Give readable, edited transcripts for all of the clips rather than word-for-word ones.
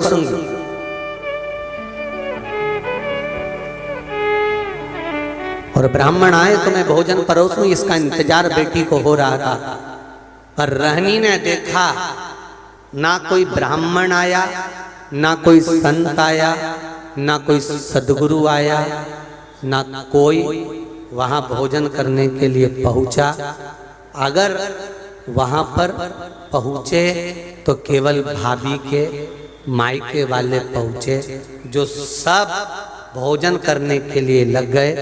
परोसूंगी। और ब्राह्मण आए तो मैं भोजन परोसूं, इसका इंतजार बेटी को हो रहा था। पर रहनी ने देखा ना कोई ब्राह्मण आया, ना कोई संत आया, ना कोई सदगुरु आया, ना कोई वहां भोजन करने के लिए पहुंचा। अगर वहां पर पहुंचे तो केवल भाभी के मायके वाले पहुंचे, जो सब भोजन करने के लिए लग गए।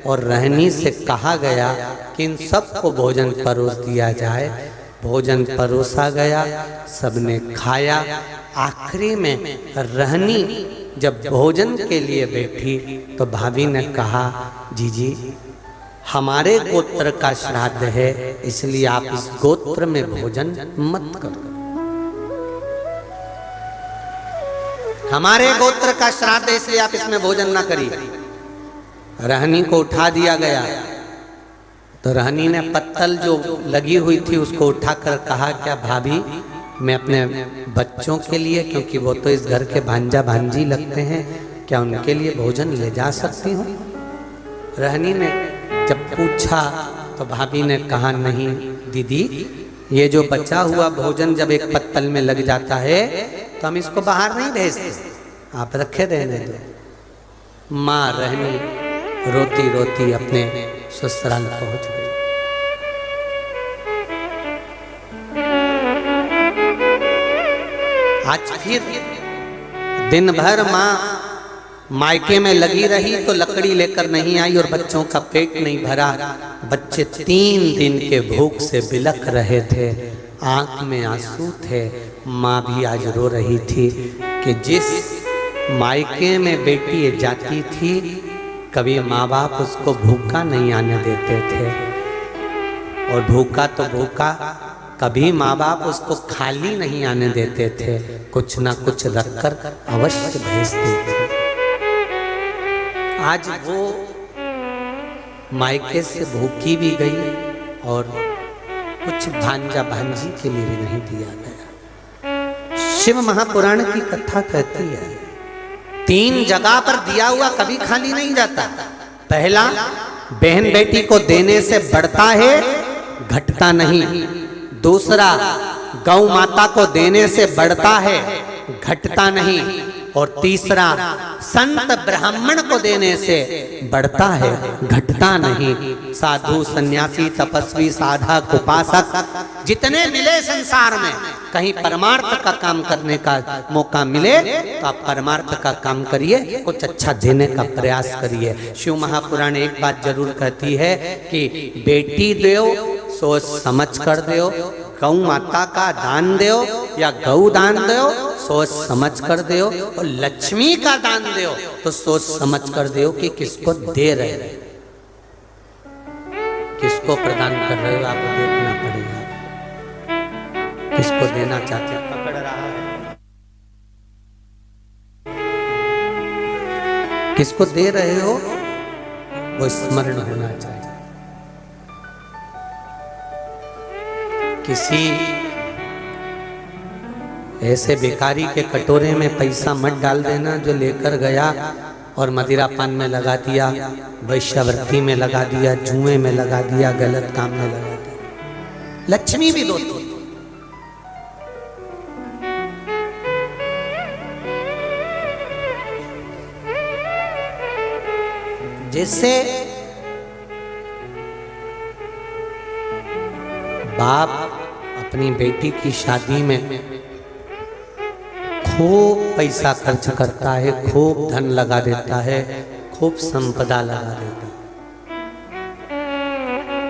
और रहनी से कहा गया कि इन सबको भोजन परोस दिया जाए। भोजन परोसा गया, सबने खाया। आखिरी में रहनी जब भोजन के लिए बैठी तो भाभी ने कहा, जीजी हमारे गोत्र का श्राद्ध है, इसलिए आप इस गोत्र में भोजन मत करो। हमारे गोत्र का श्राद्ध है, इसलिए आप इसमें भोजन ना करिए। रहनी को उठा दिया गया तो रहनी ने पत्तल जो लगी हुई थी उसको उठाकर कहा, क्या भाभी मैं अपने बच्चों के लिए, क्योंकि वो तो इस घर के भांजा भांजी लगते हैं, क्या उनके लिए भोजन ले जा सकती हूँ? रहनी ने जब पूछा तो भाभी ने कहा, नहीं दीदी, ये जो बचा हुआ भोजन जब एक पत्तल में लग जाता है तो हम इसको बाहर नहीं भेजते, आप रखे रहने दो। माँ रहनी रोती रोती अपने ससुराल पहुंच गई। आज फिर दिन भर माँ मायके में लगी रही तो लकड़ी लेकर नहीं आई और बच्चों का पेट नहीं भरा। बच्चे 3 दिन के भूख से बिलख रहे थे, आंख में आंसू थे। माँ भी आज रो रही थी कि जिस मायके में बेटी जाती थी, कभी माँ बाप उसको भूखा नहीं आने देते थे। और भूखा तो भूखा, कभी माँ बाप उसको खाली नहीं आने देते थे, कुछ ना कुछ रखकर अवश्य भेजते थे। आज वो मायके से भूखी भी गई और कुछ भांजा भांजी के लिए भी नहीं दिया गया। शिव महापुराण की कथा कहती है, 3 जगह पर दिया हुआ कभी खाली नहीं जाता। पहला, बहन बेटी को देने से बढ़ता है, घटता नहीं। दूसरा, गौ माता को देने से बढ़ता है, घटता नहीं। और तीसरा, संत ब्राह्मण को देने से बढ़ता है, घटता नहीं। साधु सन्यासी तपस्वी साधक उपासक जितने मिले संसार में, कहीं परमार्थ का काम करने का मौका मिले तो आप परमार्थ का काम करिए, कुछ अच्छा देने का प्रयास करिए। शिव महापुराण एक बात जरूर कहती है कि बेटी दो सोच समझ कर दो, गौ माता का दान दो या गौ दान दो सोच समझ कर दो, और लक्ष्मी का दान दो तो सोच समझ कर दो कि किसको दे रहे हो, किसको प्रदान कर रहे हो, आपको देखना पड़ेगा। किसको देना चाहते हैं, पकड़ रहा है, किसको दे रहे हो वो स्मरण होना चाहिए। किसी ऐसे भिखारी के कटोरे में पैसा मत डाल देना जो लेकर गया और मदिरा पान में लगा दिया, वैश्यावृत्ति में लगा दिया, जुए में लगा दिया, गलत काम में लगा दिया। लक्ष्मी भी रोती है। जैसे बाप अपनी बेटी की शादी में खूब पैसा खर्च करता है, खूब धन लगा देता है, खूब संपदा लगा देता है।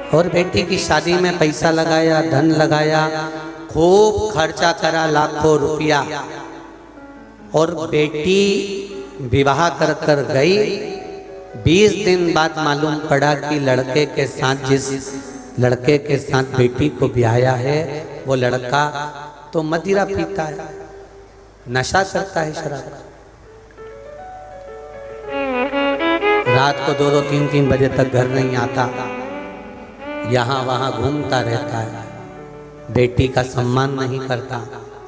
और बेटी की शादी में पैसा लगाया, धन लगाया, खूब खर्चा करा, लाखों रुपया, और बेटी विवाह कर कर गई। 20 दिन बाद मालूम पड़ा कि लड़के के साथ, जिस लड़के के साथ बेटी को ब्याया है, वो लड़का तो मदिरा पीता है, नशा करता है, शराब। रात को 2-2, 3-3 बजे तक घर नहीं आता, यहाँ वहाँ घूमता रहता है, बेटी का सम्मान नहीं करता,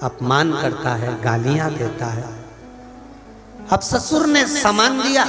अपमान करता है, गालियाँ देता है। अब ससुर ने सामान दिया,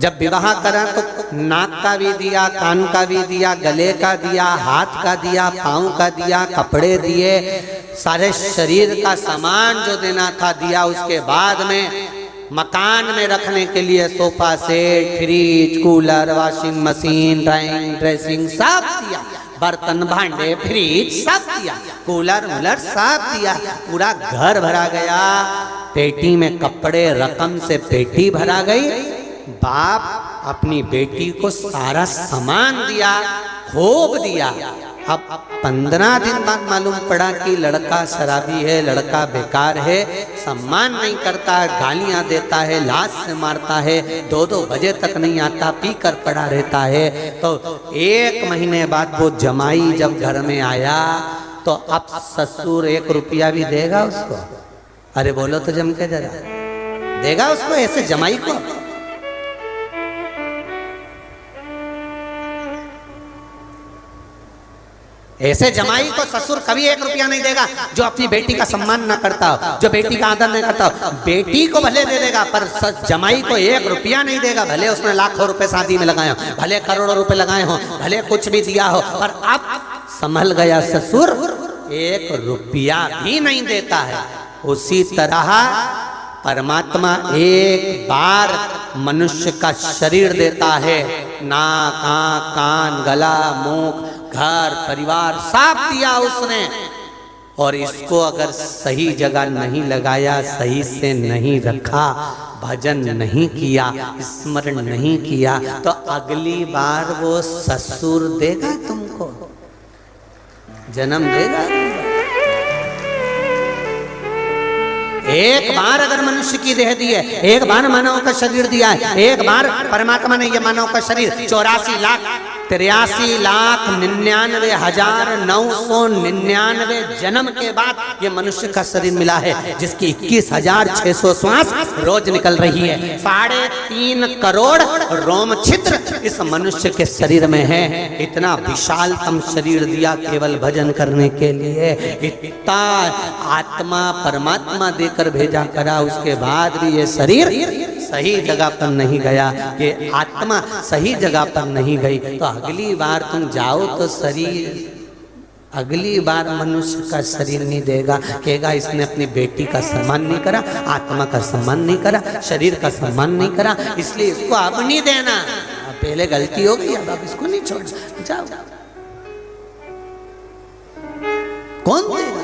जब विवाह करा तो नाक का भी दिया, कान का भी दिया, गले का दिया, हाथ का दिया, पाँव का दिया, कपड़े दिए, सारे शरीर का सामान जो देना था दिया। उसके बाद में मकान में रखने के लिए sofa set, fridge, cooler, washing machine, drawing, dressing सब दिया, बर्तन भांडे, फ्रिज सब दिया, कूलर वूलर सब दिया, पूरा घर भरा गया। पेटी में कपड़े, रकम से पेटी भरा गई। बाप अपनी बेटी को सारा सामान दिया, खूब दिया। अब 15 दिन बाद मालूम पड़ा कि लड़का शराबी है, लड़का बेकार है, सम्मान नहीं करता, गालियां देता है, लात से मारता है, 2-2 बजे तक नहीं आता, पी कर पड़ा रहता है। तो 1 महीने बाद वो जमाई जब घर में आया तो अब ससुर 1 रुपया भी देगा उसको? अरे बोलो तो जम के जरा, देगा उसको ऐसे जमाई को? ऐसे जमाई को ससुर कभी 1 रुपया नहीं देगा जो अपनी बेटी का सम्मान ना करता हो, जो बेटी का आदर नहीं करता हो। बेटी को भले दे देगा पर जमाई को 1 रुपया नहीं देगा, भले उसने लाखों रुपए शादी में लगाए हो, भले करोड़ों रुपए लगाए हो, भले कुछ भी दिया हो, पर अब संभल गया ससुर, 1 रुपया भी नहीं देता है। उसी तरह परमात्मा एक बार मनुष्य का शरीर देता है, नाक, आँख, कान, गला, मुख, घर, परिवार सब दिया उसने, और इसको अगर सही जगह नहीं लगाया, सही से नहीं रखा, भजन नहीं किया, स्मरण नहीं किया, तो अगली बार वो ससुर देगा तुमको, जन्म देगा। एक बार अगर मनुष्य की देह दी है, एक बार मानव का शरीर दिया है, एक बार परमात्मा ने ये मानव का शरीर 84,93,99,999 जन्म के बाद ये मनुष्य का शरीर मिला है, जिसकी 21,600 श्वास रोज निकल रही है। 3.5 करोड़ रोम छिद्र इस मनुष्य के शरीर में है। इतना विशालतम शरीर दिया केवल भजन करने के लिए। इतना आत्मा परमात्मा देकर भेजा करा, उसके बाद भी ये शरीर सही जगह पर नहीं गया, ये आत्मा सही जगह पर नहीं गई। तो अगली बार तुम जाओ तो शरीर, अगली बार मनुष्य का शरीर नहीं देगा, कहेगा इसने अपनी बेटी का सम्मान नहीं करा, आत्मा का सम्मान नहीं करा, शरीर का सम्मान नहीं करा, इसलिए इसको अब नहीं देना। पहले गलती हो गई, अब इसको नहीं छोड़, जाओ। कौन देगा?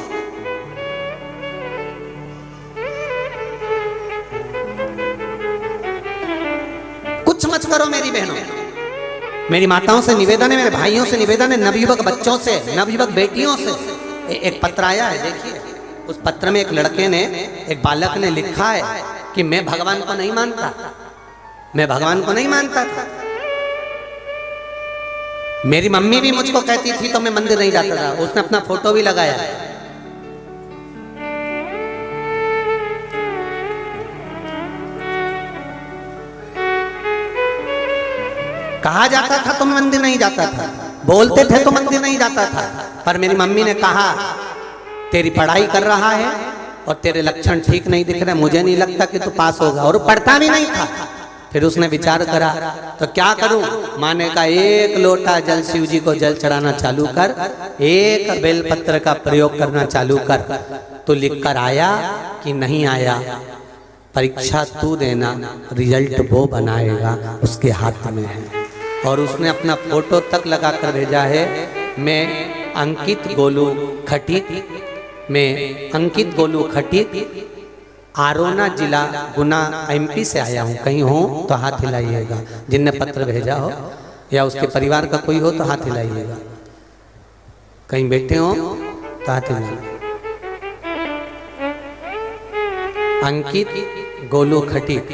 कुछ मत करो मेरी बहनों, मेरी माताओं से निवेदन है, मेरे भाइयों से निवेदन है, नवयुवक बच्चों से, नवयुवक बेटियों से। एक पत्र आया है, देखिए। उस पत्र में एक लड़के ने, एक बालक ने लिखा है कि मैं भगवान को नहीं मानता, मैं भगवान को नहीं मानता था। मेरी मम्मी भी मुझको कहती थी तो मैं मंदिर नहीं जाता था। उसने अपना फोटो भी लगाया है। कहा जाता था तो मंदिर नहीं जाता था, बोलते थे तो मंदिर नहीं जाता था, पर मेरी मम्मी ने कहा तेरी पढ़ाई कर रहा है और तेरे लक्षण ठीक नहीं दिख रहे, मुझे नहीं लगता कि तू पास होगा। और पढ़ता भी नहीं था। फिर उसने विचार करा तो क्या करूं? माँ ने कहा 1 लोटा जल शिव जी को जल चढ़ाना चालू कर, 1 बेलपत्र का प्रयोग करना चालू कर। तो लिख कर आया कि नहीं आया, परीक्षा तू देना, रिजल्ट वो बनाएगा, उसके हाथ में है। और उसने अपना फोटो तक लगा कर भेजा है, मैं अंकित गोलू खटीक, मैं अंकित गोलू खटीक, आरोना जिला गुना MP से आया हूँ। कहीं हो तो हाथ हिलाइएगा, जिनने पत्र भेजा हो या उसके परिवार का कोई हो तो हाथ हिलाइएगा। कहीं बैठे हो तो हाथ हिलाइए। अंकित गोलू खटीक,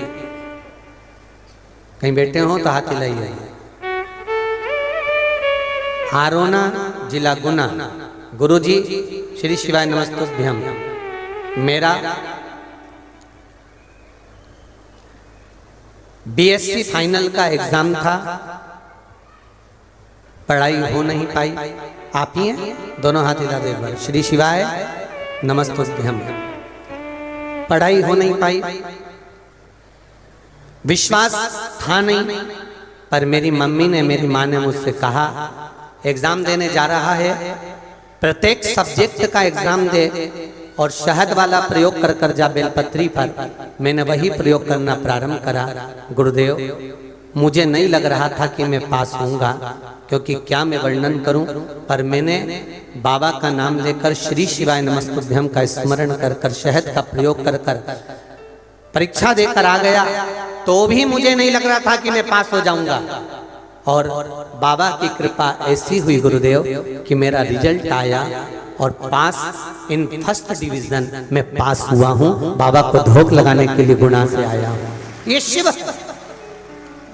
कहीं बैठे हो तो हाथ हिलाइए। आरोना जिला गुना, गुरुजी श्री शिवाय नमस्तुभ्यम। मेरा BSc फाइनल का एग्जाम था, पढ़ाई हो नहीं पाई। आप ही हैं, दोनों हाथ हिला दो एक बार। श्री शिवाय नमस्तुभ्यम। पढ़ाई हो नहीं पाई, विश्वास था नहीं, पर मेरी मम्मी ने, मेरी माँ ने मुझसे कहा एग्जाम देने जा रहा है, प्रत्येक सब्जेक्ट का एग्जाम दे और शहद वाला प्रयोग कर कर जा बेलपत्री पर। मैंने वही प्रयोग करना प्रारंभ करा। गुरुदेव, मुझे नहीं लग रहा था कि मैं पास होऊंगा, क्योंकि क्या मैं वर्णन करूं, पर मैंने बाबा का नाम लेकर श्री शिवाय नमस्तुभ्यम का स्मरण कर कर शहद का प्रयोग कर कर परीक्षा देकर आ गया। तो भी मुझे नहीं लग रहा था कि मैं पास हो जाऊंगा, और बाबा की कृपा ऐसी हुई गुरुदेव कि मेरा रिजल्ट आया और पास इन फर्स्ट डिवीजन में पास हुआ हूं। बाबा को धोख लगाने के लिए गुना से आया हूं। ये शिव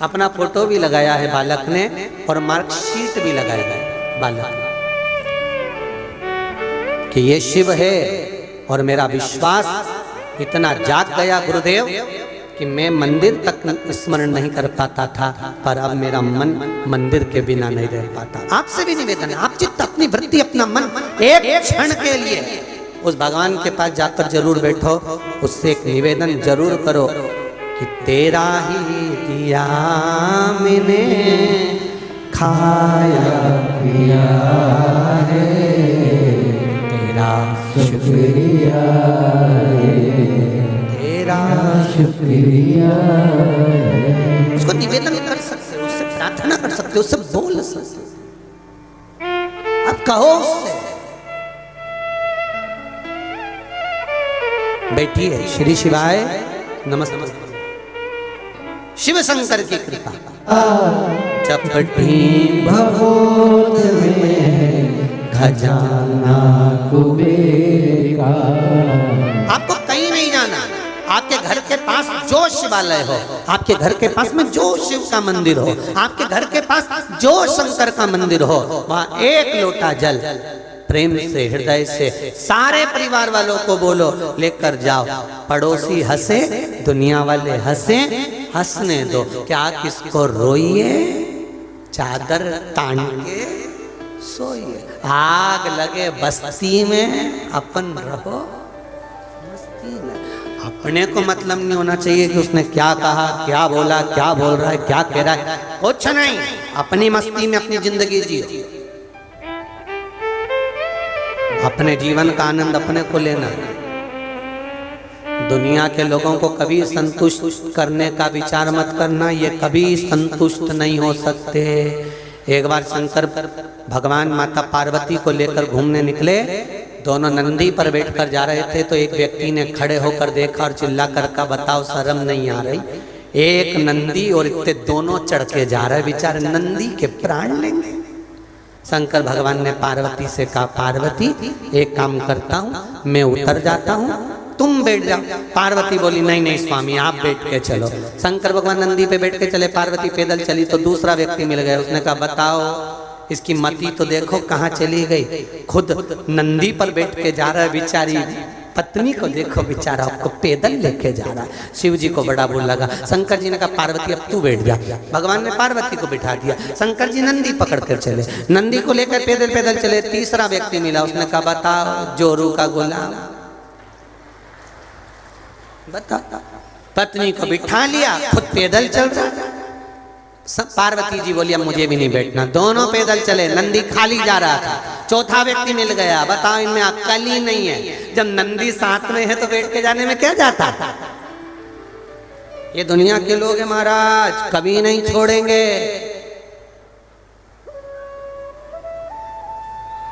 अपना फोटो भी लगाया है बालक ने, और मार्कशीट भी लगाया है बालक ने कि ये शिव है। और मेरा विश्वास इतना जाग गया गुरुदेव कि मैं मंदिर तक स्मरण नहीं कर पाता था, पर अब मेरा मन मंदिर के बिना नहीं रह पाता। आपसे भी निवेदन है, आप चित्त, अपनी वृत्ति, अपना मन एक क्षण के लिए उस भगवान के पास जाकर जरूर बैठो, उससे एक निवेदन जरूर करो कि तेरा ही दिया मैंने खाया पिया है, तेरा शुक्रिया शुक्रिया। उसको निवेदन कर सकते हो, उससे प्रार्थना कर सकते हो, उससे बोल सकते हो। अब कहो उससे, बैठिए। श्री शिवाय नमस्ते। शिव शंकर की कृपा चपटी भगोद में खजाना कुबेर का। आपको कहीं नहीं जाना, आपके घर के पास जो शिवालय हो, आपके घर के पास में जो शिव का मंदिर हो, आपके घर के पास जो शंकर का मंदिर हो, वहां एक लोटा जल प्रेम से, हृदय से सारे परिवार वालों को बोलो लेकर जाओ। पड़ोसी हंसे, दुनिया वाले हंसे, हंसने दो। क्या किसको रोइए, चादर तान के सोइए। आग लगे बस्ती में, अपन रहो मस्ती में। अपने को मतलब नहीं होना चाहिए कि उसने क्या कहा, क्या बोला, क्या बोल रहा है, क्या कह रहा है, कुछ नहीं। अपनी मस्ती में अपनी जिंदगी जियो। अपने जीवन का आनंद अपने को लेना। दुनिया के लोगों को कभी संतुष्ट करने का विचार मत करना, ये कभी संतुष्ट नहीं हो सकते। एक बार शंकर भगवान माता पार्वती को लेकर घूमने निकले। दोनों नंदी पर बैठकर जा रहे थे, तो एक व्यक्ति ने खड़े होकर देखा और चिल्ला कर कहा, बताओ शर्म नहीं आ रही, एक नंदी और इतने दोनों चढ़ के जा रहे, बेचारे नंदी के प्राण लेंगे। शंकर भगवान ने पार्वती से कहा, पार्वती एक काम करता हूँ, मैं उतर जाता हूँ, तुम बैठ जाओ। पार्वती बोली, नहीं नहीं स्वामी, आप बैठ के चलो। शंकर भगवान नंदी पे बैठ के चले, पार्वती पैदल चली। तो दूसरा व्यक्ति मिल गया, उसने कहा, बताओ इसकी मति तो देखो कहाँ चली गई। खुद नंदी पर बैठ के जा रहा है, बेचारी पत्नी को देखो, बेचारा आपको पैदल लेके जा रहा है। शिव जी को बड़ा बुरा लगा। शंकर जी ने कहा, पार्वती अब तू बैठ जा। भगवान ने पार्वती को बिठा दिया। शंकर जी नंदी पकड़ कर चले, नंदी को लेकर पैदल पैदल चले। तीसरा व्यक्ति मिला, उसने कहा, बताओ जोरू का गुलाम, बता। पत्नी को बिठा लिया, खुद पैदल चल रहा। पार्वती जी बोली, अब मुझे भी नहीं बैठना। दोनों पैदल चले, नंदी खाली जा रहा था। चौथा व्यक्ति मिल गया, बताओ इनमें अक्ल ही नहीं है। जब नंदी साथ में है तो बैठ के जाने में क्या जाता। ये दुनिया के लोग हैं महाराज, कभी नहीं छोड़ेंगे,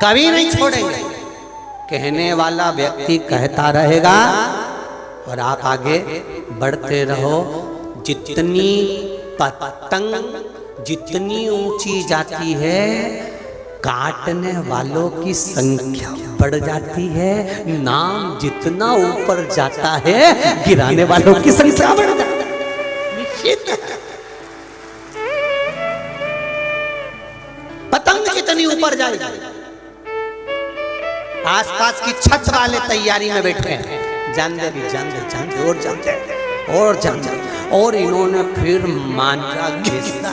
कभी नहीं छोड़ेंगे। कहने वाला व्यक्ति कहता रहेगा और आप आगे बढ़ते रहो। जितनी पतंग जितनी ऊंची जाती है, काटने वालों की संख्या बढ़ जाती है। नाम जितना ऊपर जाता है, गिराने वालों की संख्या बढ़ जाती है। पतंग जितनी ऊपर जाएगी, आसपास की छत वाले तैयारी में बैठे हैं, जान दे भी, जान दे, जान दे, और जान दे, और जान दे। और इन्होंने फिर मांझा घिसा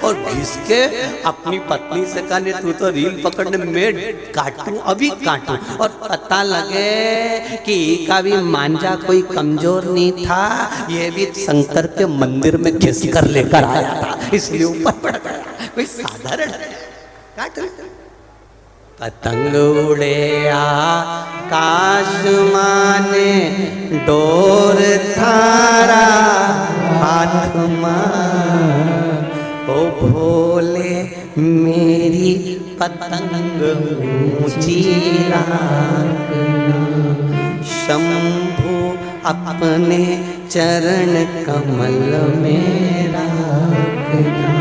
और घिस के अपनी पत्नी से कहा नहीं तू तो रील पकड़ने में काटूं अभी काटूं। और पता लगे कि का भी मांझा कोई कमजोर नहीं था, ये भी शंकर के मंदिर में घिस कर लेकर आया था, इसलिए ऊपर पड़ गया। कोई साधारण काट पतंग उड़े आकाश माने डोर थारा हाथ मां, ओ भोले मेरी पतंग ऊंची राखना, शंभु अपने चरण कमल में राखना।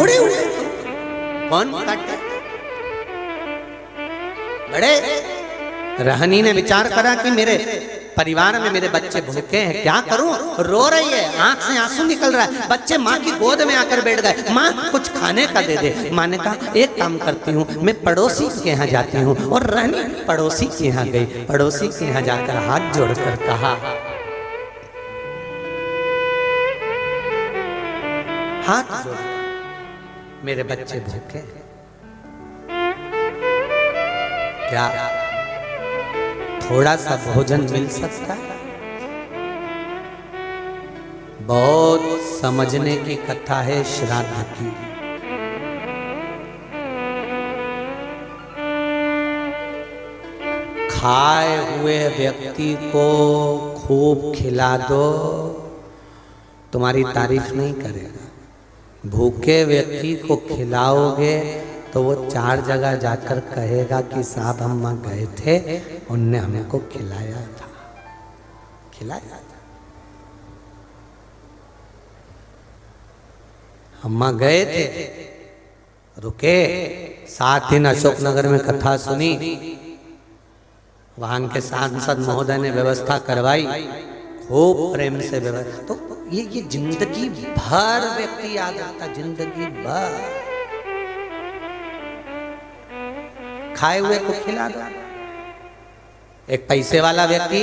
उड़े उड़े कौन काटे? बड़े रहनी ने विचार करा कि मेरे परिवार में मेरे बच्चे भूखे हैं, क्या करूं? रो रही है, आंख से आंसू निकल रहा है, बच्चे माँ की गोद में आकर बैठ गए, माँ कुछ खाने का दे दे। माँ ने कहा एक काम करती हूँ, मैं पड़ोसी के यहाँ जाती हूँ। और रहनी पड़ोसी के यहाँ गई, पड़ोसी के यहाँ जाकर हाथ जोड़कर कहा, हाथ जोड़ मेरे बच्चे भूखे हैं, क्या थोड़ा सा भोजन मिल सकता है? बहुत समझने की कथा है श्राद्ध की। खाए हुए व्यक्ति को खूब खिला दो, तुम्हारी तारीफ नहीं करेगा। भूखे व्यक्ति को खिलाओगे तो वो 4 जगह जाकर कहेगा कि साहब हम वहाँ गए थे, उनने हमको खिलाया था। हम वहाँ गए थे, रुके, 7 दिन अशोकनगर में कथा सुनी, वहाँ के सांसद महोदय ने व्यवस्था करवाई, खूब प्रेम से व्यवस्था। तो ये जिंदगी भर व्यक्ति याद रखता, जिंदगी भर खाए हुए को खिला दो। एक पैसे वाला व्यक्ति,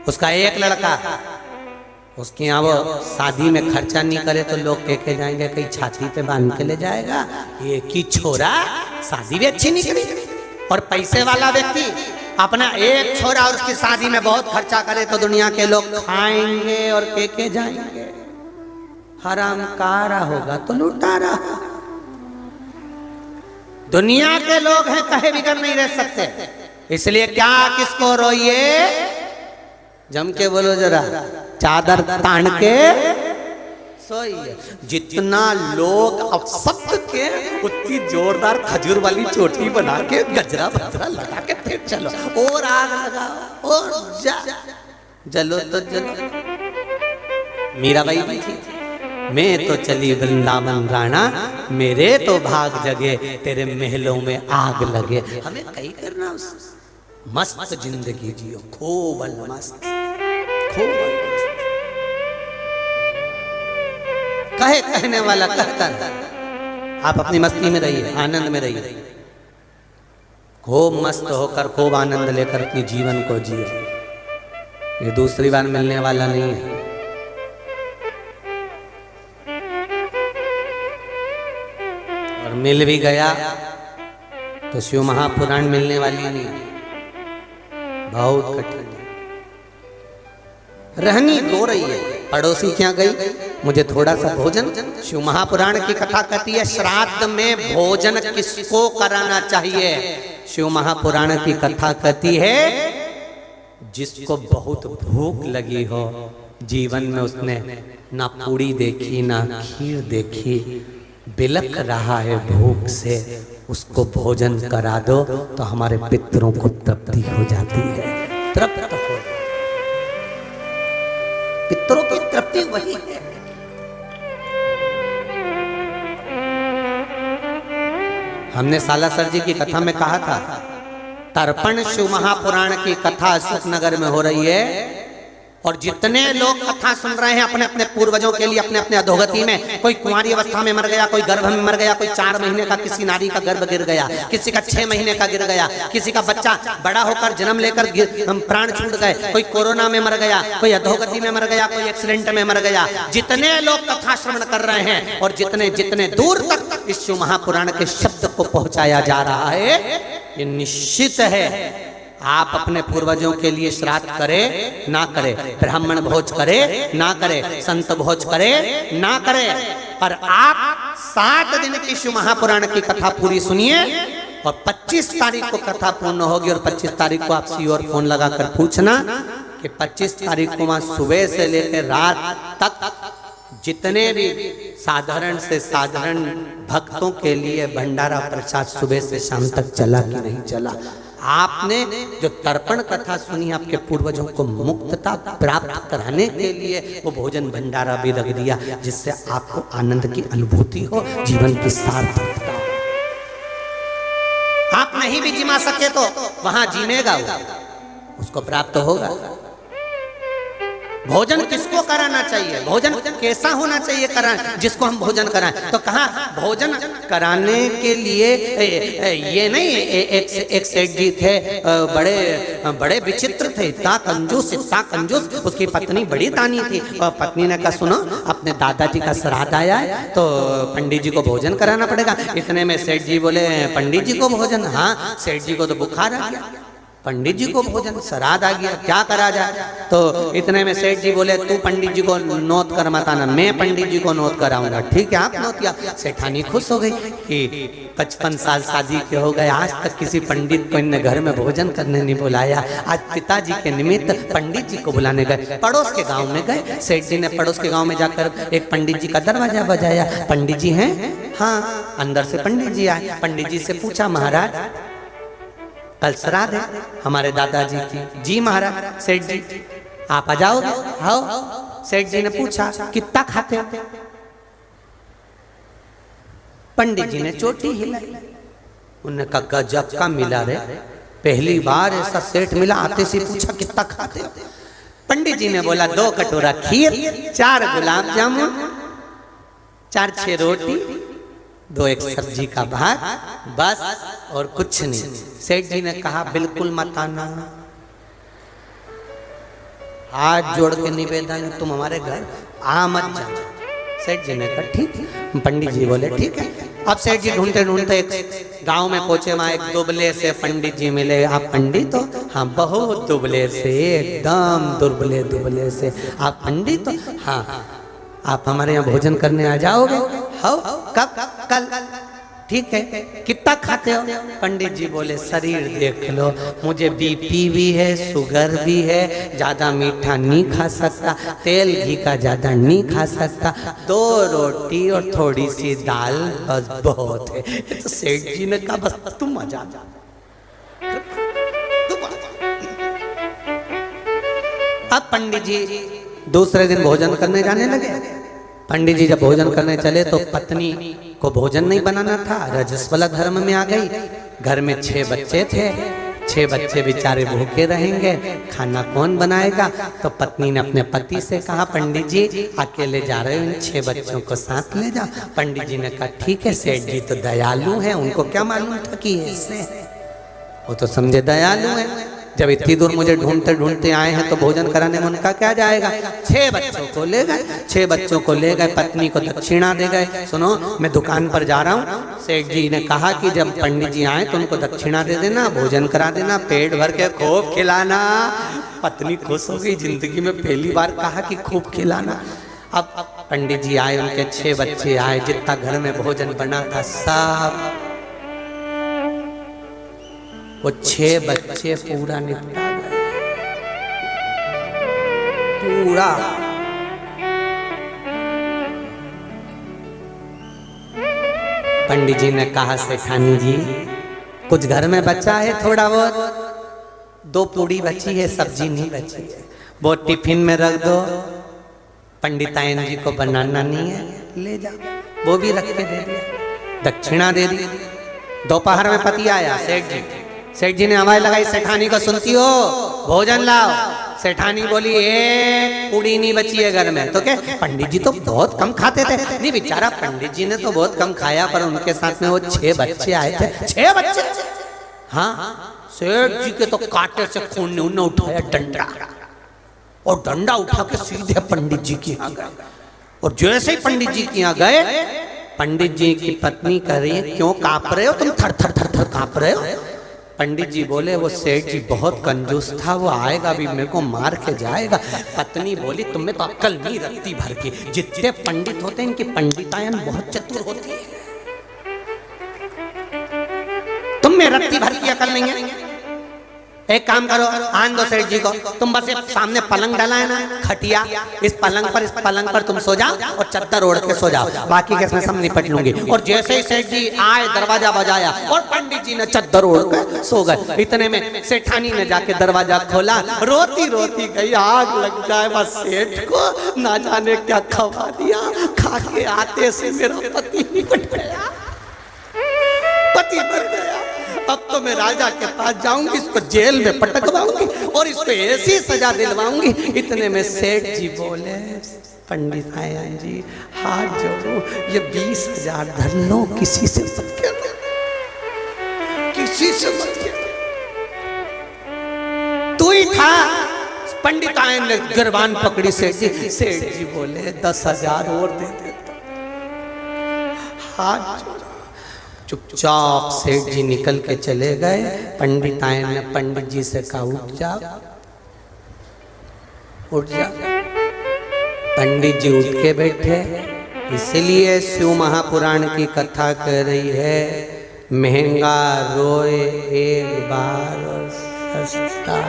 उसका एक लड़का, उसके यहाँ वो शादी में खर्चा नहीं करे तो लोग कह जाएंगे कहीं छाती पे बांध के ले जाएगा, एक ही छोरा, शादी भी अच्छी नहीं करी। और पैसे वाला व्यक्ति अपना एक छोरा और उसकी शादी में बहुत खर्चा करे तो दुनिया के लोग खाएंगे और के जाएंगे। हरामकारा होगा तो लुटारा। दुनिया के लोग हैं, कहे बिगड़ नहीं रह सकते, इसलिए क्या किसको रोइए, जम के बोलो जरा, चादर तान के सोइए। जितना लोग अपशब्द के उतनी जोरदार खजूर वाली चोटी बना के गजरा बजरा लगा के फिर चलो, और आग लगाओ और जलो तो जलो। मीराबाई भी थी, मैं तो चली वृंदावन राणा, मेरे तो भाग जगे, तेरे महलों में आग लगे। हमें कहीं करना, मस्त जिंदगी जियो, खूब मस्त, खूब मस्त। कहने वाला कहता है, आप अपनी मस्ती में रहिए, आनंद में रहिए, खूब मस्त होकर खूब आनंद लेकर अपने जीवन को जिए। ये दूसरी बार मिलने वाला नहीं है। और मिल भी गया तो शिव महापुराण मिलने वाली नहीं है, बहुत कठिन है। रहनी रो रही है, पड़ोसी क्या गई, मुझे थोड़ा सा भोजन। शिव महापुराण की कथा कहती है श्राद्ध में भोजन किसको कराना चाहिए। शिव महापुराण की कथा कहती है जिसको बहुत भूख लगी हो, जीवन में उसने ना पूड़ी देखी ना खीर देखी, बिलक रहा है भूख से, उसको भोजन करा दो तो हमारे पितरों को तृप्ति हो जाती है। तृप्त हो, पितरों की तृप्ति वही है। हमने सालासर जी की कथा में कहा था, तर्पण शिव महापुराण की कथा अशोकनगर में हो रही है। और जितने लोग कथा सुन रहे हैं अपने अपने पूर्वजों के लिए, अपने अपने अधोगति में, कोई कुंवारी अवस्था में मर गया, कोई गर्भ में मर गया, कोई 4 महीने का किसी नारी का गर्भ गिर गया, किसी का 6 महीने का गिर गया, किसी का बच्चा बड़ा होकर जन्म लेकर प्राण छूट गए, कोई कोरोना में मर गया, कोई अधोगति में मर गया, कोई एक्सीडेंट में मर गया। जितने लोग कथा श्रवण कर रहे हैं और जितने जितने दूर तक इस शिव महापुराण के शब्द को पहुंचाया जा रहा है, ये निश्चित है आप अपने पूर्वजों के लिए श्राद्ध करे ना करे, ब्राह्मण भोज करे ना करे, संत भोज करे ना करे, पर आप 7 दिन की शिव महापुराण की कथा पूरी सुनिए और 25 तारीख को कथा पूर्ण होगी। और 25 तारीख को आप सीओर फोन लगाकर पूछना कि 25 तारीख को वहां सुबह से लेकर रात तक जितने भी साधारण से साधारण भक्तों के लिए भंडारा प्रसाद सुबह से शाम तक चला कि नहीं चला। आपने जो तर्पण कथा सुनी, आपके पूर्वजों को मुक्तता प्राप्त कराने के लिए वो भोजन भंडारा भी रख दिया, जिससे आपको आनंद की अनुभूति हो, जीवन की सार्थकता। आप नहीं भी जिमा सके तो वहां जीनेगा, उसको प्राप्त होगा। भोजन किसको कराना चाहिए, भोजन कैसा होना चाहिए कराना, जिसको हम भोजन कराएं। तो कहा भोजन कराने के लिए ये नहीं, एक सेठ जी थे, बड़े बड़े विचित्र थे, इतना कंजूस। उसकी पत्नी बड़ी दानी थी और पत्नी ने कहा सुनो अपने दादाजी का श्राद्ध आया है तो पंडित जी को भोजन कराना पड़ेगा। इतने में सेठ जी बोले पंडित जी को भोजन? हाँ, सेठ जी को तो बुखार आ गया, पंडित जी को भोजन, श्राद्ध आ गया, क्या करा जाए। तो इतने में सेठ जी बोले तू पंडित जी को नोत कर मत आना, मैं पंडित जी को नोत कराऊंगा। ठीक है, आप नोत किया। सेठानी खुश हो गई कि 55 साल शादी के हो गए, आज तक किसी पंडित को इन्हें घर में भोजन करने नहीं बुलाया। आज पिताजी के निमित्त पंडित जी को बुलाने गए, पड़ोस के गाँव में गए। सेठ जी ने पड़ोस के गाँव में जाकर एक पंडित जी का दरवाजा बजाया। पंडित जी हैं? हाँ। अंदर से पंडित जी आए। पंडित जी से पूछा महाराज कल श्राद्ध है हमारे दादाजी की। जी महाराज। सेठ जी आप आ जाओगे? आओ। सेठ जी ने पूछा कितना खाते हो? पंडित जी ने चोटी हिलाई। उन्होंने कहा गजब का मिला रे, पहली बार ऐसा सेठ मिला, आते से पूछा कितना खाते हो? पंडित जी ने बोला 2 कटोरा खीर, 4 गुलाब जामुन, 4-6 रोटी, 2 एक सब्जी का भात, बस और कुछ नहीं। सेठ जी ने कहा बिल्कुल मत आना, हाथ जोड़ के निवेदन है तुम हमारे घर आ मत जाना। सेठ जी ने कहा ठीक है। पंडित जी बोले ठीक है। अब सेठ जी ढूंढते ढूंढते एक गांव में पहुंचे, वहां एक दुबले से पंडित जी मिले। आप पंडित हो? हाँ, बहुत दुबले से, एकदम दुबले से। आप पंडित हो? हाँ। आप हमारे यहाँ भोजन करने आ जाओगे? हाँ। कब? कल। ठीक है। कितना खाते हो? पंडित जी बोले शरीर देख लो, मुझे बीपी भी है, शुगर भी है, ज्यादा मीठा नहीं खा सकता, तेल घी का ज्यादा नहीं खा सकता, 2 रोटी और थोड़ी सी दाल बस बहुत है। तो सेठ जी ने कहा बस तुम आ जा। अब पंडित जी दूसरे दिन भोजन करने जाने लगे। पंडित जी जब भोजन करने चले तो पत्नी को भोजन नहीं बनाना था, रजस्वला धर्म में आ गई। घर में 6 बच्चे थे, 6 बच्चे बेचारे भूखे रहेंगे, खाना कौन बनाएगा? तो पत्नी ने अपने पति से कहा पंडित जी अकेले जा रहे हो, इन 6 बच्चों को साथ ले जाओ। पंडित जी ने कहा ठीक है। सेठ जी तो दयालु हैं, उनको क्या मालूम था कि ऐसे, वो तो समझे दयालु है। जब इतनी दूर मुझे ढूंढते ढूंढते आए हैं तो भोजन कराने में उनका क्या जाएगा। 6 बच्चों को ले गए, 6 बच्चों को ले गए, पत्नी को दक्षिणा दे गए। सुनो मैं दुकान पर जा रहा हूँ, सेठ जी ने कहा कि जब पंडित जी आए तो उनको दक्षिणा दे देना, भोजन करा देना, पेट भर के खूब खिलाना। पत्नी खुश हो गई, जिंदगी में पहली बार कहा कि खूब खिलाना। अब पंडित जी आए, उनके 6 बच्चे आए, जितना घर में भोजन बना था सब, वो 6 बच्चे पूरा निपटा गए, पूरा। पंडित जी ने कहा सेठानी जी कुछ घर में बचा है थोड़ा बहुत, 2 पूड़ी बची है, सब्जी नहीं बची है, वो टिफिन में रख दो, पंडितायन जी को बनाना नहीं है, ले जाओ। वो भी रख के दे दिया, दक्षिणा दे दी। दोपहर में पति आया, सेठ जी ने आवाज लगाई सेठानी को सुनती हो भोजन लाओ। सेठानी बोली एक कुड़ी नहीं बची है घर में। तो क्या पंडित जी तो बहुत कम खाते थे। नहीं बेचारा पंडित जी ने तो बहुत कम खाया, पर उनके साथ में वो 6 बच्चे आए थे। 6 बच्चे। हाँ, सेठ जी के तो कांटे से खून ने उन्हें उठाया डंडा, और डंडा उठा के सीधे पंडित जी के यहाँ गए। और जैसे ही पंडित जी के यहाँ गए, पंडित जी की पत्नी कह रही है क्यों कांप रहे हो तुम, थर थर थर थर कांप रहे हो। पंडित जी बोले वो सेठ जी बहुत कंजूस था, वो आएगा भी मेरे को मार के जाएगा। पत्नी बोली तुम्हें तो अक्ल नहीं रत्ती भर की, जितने पंडित होते हैं इनकी पंडितायन बहुत चतुर होती है, तुम में रत्ती भर की अकल नहीं है। एक काम करो, आन दो सेठ जी को, तुम बस सामने पलंग डाला है ना खटिया, इस पलंग पर तुम सो जाओ और चद्दर ओढ़ के सो जाओ, बाकी के मैं सब निपट लूंगी। और जैसे ही सेठ जी आए दरवाजा बजाया और पंडित जी ने चद्दर ओढ़ के सो गए। इतने में सेठानी ने जाके दरवाजा खोला, रोती रोती गई आग लग जाए बस सेठ को, ना जाने क्या खवा दिया, खा के आते से मेरा पति निकट गया, पति मर गया। अब तो मैं राजा के पास जाऊंगी, इसको जेल में पटकवाऊंगी और इसको ऐसी सजा दिलवाऊंगी। इतने में सेठ जी बोले पंडित आयन जी हाथ जोड़ो, ये 20,000 धर लो, किसी से मत कहना, किसी से मत कहना। तू ही था। पंडित आयन ने गिरबान पकड़ी सेठ जी। सेठ जी बोले 10,000 और दे देता। हाथ जोड़ो। चुपचाप सेठ जी निकल के चले गए। पंडित आयन ने पंडित जी से कहा उठ जा, उठ जा। पंडित जी उठ के बैठे। इसलिए शिव महापुराण की कथा कह रही है महंगा रोए एक बार और सस्ता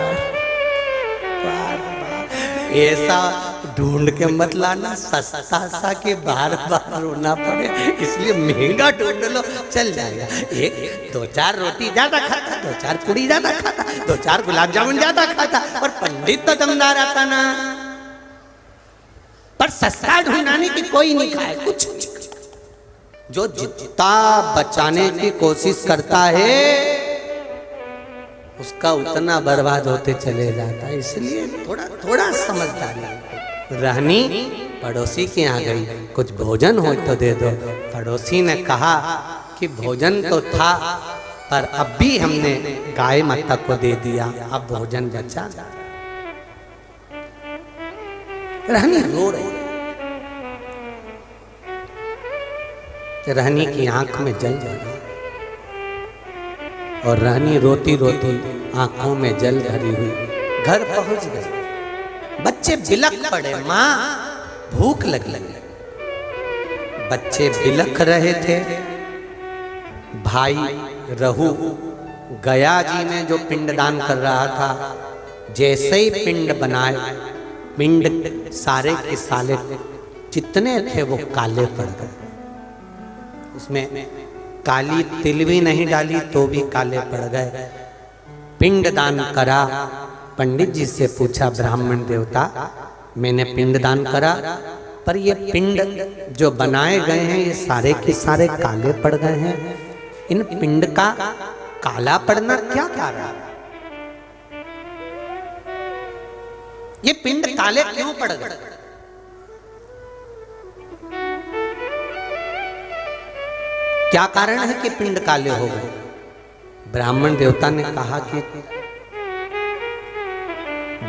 बार बार। ऐसा ढूंढ के मत लाना सस्ता सा के बार बार रोना पड़े, इसलिए महंगा ढूंढ लो, चल जाएगा। 1-2-4 रोटी ज्यादा खाता, 2-4 पूड़ी ज्यादा खाता, 2-4 गुलाब जामुन ज्यादा खाता, और पंडित तो दमदार आता ना। पर सस्ता ढूंढाने की कोई नहीं खाए, कुछ नहीं। जो जितना बचाने की कोशिश करता है उसका उतना बर्बाद होते चले जाता है। इसलिए थोड़ा थोड़ा समझदारी। रहनी पड़ोसी के यहाँ गई, कुछ भोजन हो तो दे दो। पड़ोसी ने कहा कि भोजन तो था पर अब भी हमने गाय माता को दे दिया, अब भोजन बचा। रहनी रो रही। रहनी की आंख में जल भरा और रहनी रोती रोती आंखों में जल भरी हुई घर पहुंच गई। बच्चे बिलख पड़े, माँ भूख लगी। बच्चे बिलख रहे थे। भाई रहू गया जी में जो पिंडदान कर रहा था, जैसे ही पिंड बनाए, पिंड सारे के सारे जितने थे वो काले पड़ गए। उसमें काली तिल भी नहीं डाली तो भी काले पड़ गए। पिंडदान करा। पंडित जी से पूछा ब्राह्मण देवता, मैंने पिंडदान करा पर ये पिंड जो बनाए गए हैं ये सारे के सारे काले पड़ गए हैं, इन पिंड का काला पड़ना क्या कारण? ये पिंड काले क्यों पड़ गए? क्या कारण है कि पिंड काले हो गए? ब्राह्मण देवता ने कहा कि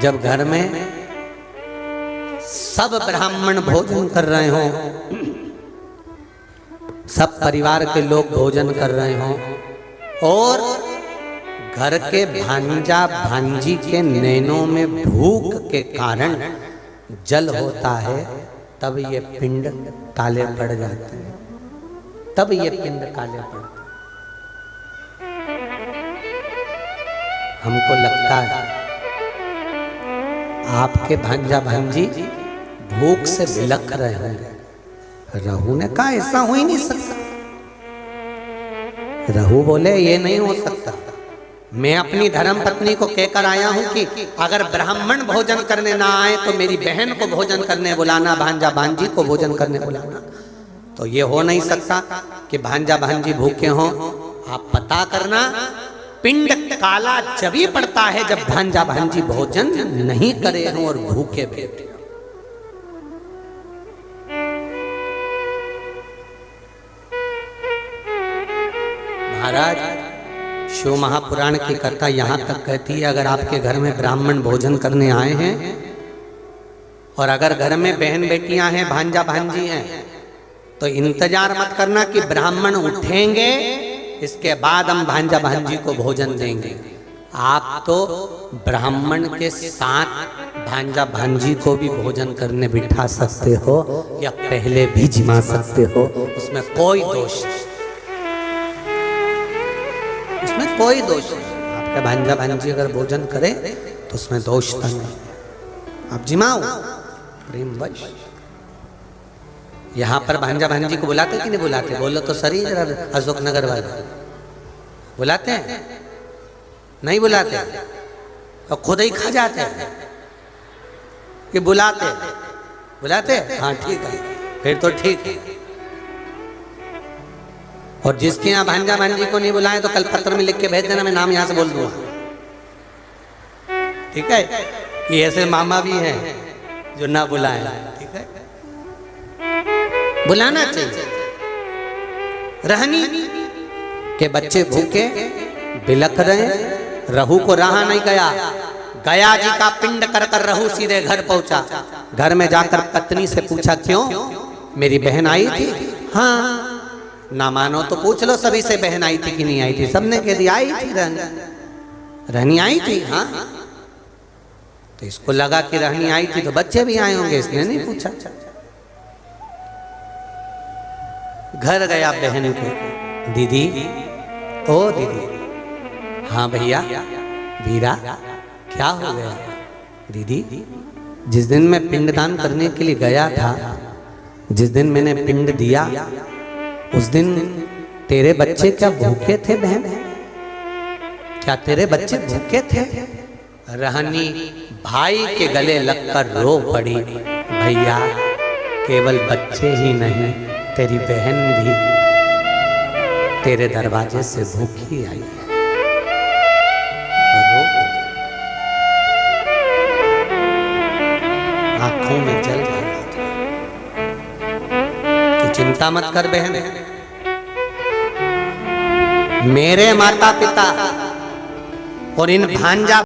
जब घर में सब ब्राह्मण भोजन कर रहे हो, सब परिवार के लोग भोजन कर रहे हो और घर के भांजा भांजी के नैनों में भूख के कारण जल होता है, तब ये पिंड काले पड़ जाते हैं, तब ये पिंड काले पड़ते हैं। हमको लगता है आपके भांजा भांजी भूख से बिलख रहे होंगे। रहू ने कहा ऐसा हो ही नहीं सकता। रहू बोले ये नहीं हो सकता। मैं अपनी धर्म पत्नी को कहकर आया हूं कि अगर ब्राह्मण भोजन करने ना आए तो मेरी बहन को भोजन करने बुलाना, भांजा भांजी को भोजन करने बुलाना। तो ये हो नहीं सकता कि भांजा भांजी भूखे हों। आप पता करना पिंड काला जभी पड़ता है जब भांजा भांजी भोजन नहीं करे हों और भूखे बैठे। महाराज, शिव महापुराण की कथा यहां तक कहती है, अगर आपके घर में ब्राह्मण भोजन करने आए हैं और अगर घर में बहन बेटियां हैं, भांजा भांजी हैं, तो इंतजार मत करना कि ब्राह्मण उठेंगे इसके बाद हम भांजा भांजी को भोजन देंगे। आप तो ब्राह्मण के साथ भांजा भांजी को भी भोजन करने बिठा सकते हो या पहले भी जिमा सकते हो, उसमें कोई दोष नहीं, उसमें कोई दोष नहीं। आपका भांजा भांजी अगर भोजन करे तो उसमें दोष नहीं, आप जिमाओ प्रेम वश। यहाँ पर भांजा भांजी को बुलाते कि नहीं बुलाते? बोलो तो सही जरा, अशोक नगर वाले बुलाते हैं? नहीं बुलाते और खुद ही खा जाते हैं कि बुलाते बुलाते? हाँ ठीक है, फिर तो ठीक है। और जिसके यहाँ भांजा भांजी को नहीं बुलाए तो कल पत्र में लिख के भेज देना, मैं नाम यहाँ से बोल दूंगा, ठीक है? कि ऐसे मामा भी हैं जो ना बुलाए, ठीक है? बुलाना चाहिए। रहनी के बच्चे भूखे बिलख रहे, रहू को रहा नहीं गया, गया जी का पिंड कर कर रहू सीधे घर पहुंचा। घर में जाकर पत्नी से पूछा, क्यों मेरी बहन आई थी? हाँ। ना मानो तो पूछ लो सभी से, बहन आई थी कि नहीं आई थी? सबने कह दिया आई थी, रहनी आई थी। हाँ, तो इसको लगा कि रहनी आई थी तो बच्चे भी आए होंगे, इसने नहीं पूछा। घर गया बहन को, दीदी, ओ दीदी। हाँ भैया, वीरा क्या हो गया? दीदी, जिस दिन मैं पिंडदान करने के लिए गया था, जिस दिन मैंने पिंड दिया, उस दिन तेरे बच्चे क्या भूखे थे बहन? क्या तेरे बच्चे भूखे थे? रहनी भाई के गले लगकर रो पड़ी, भैया केवल बच्चे ही नहीं, तेरी बहन भी तेरे दरवाजे से भूखी आई है। रो पड़ी, आंखों में जल भरा था। तू चिंता मत कर बहन, मेरे माता पिता और इन भांजा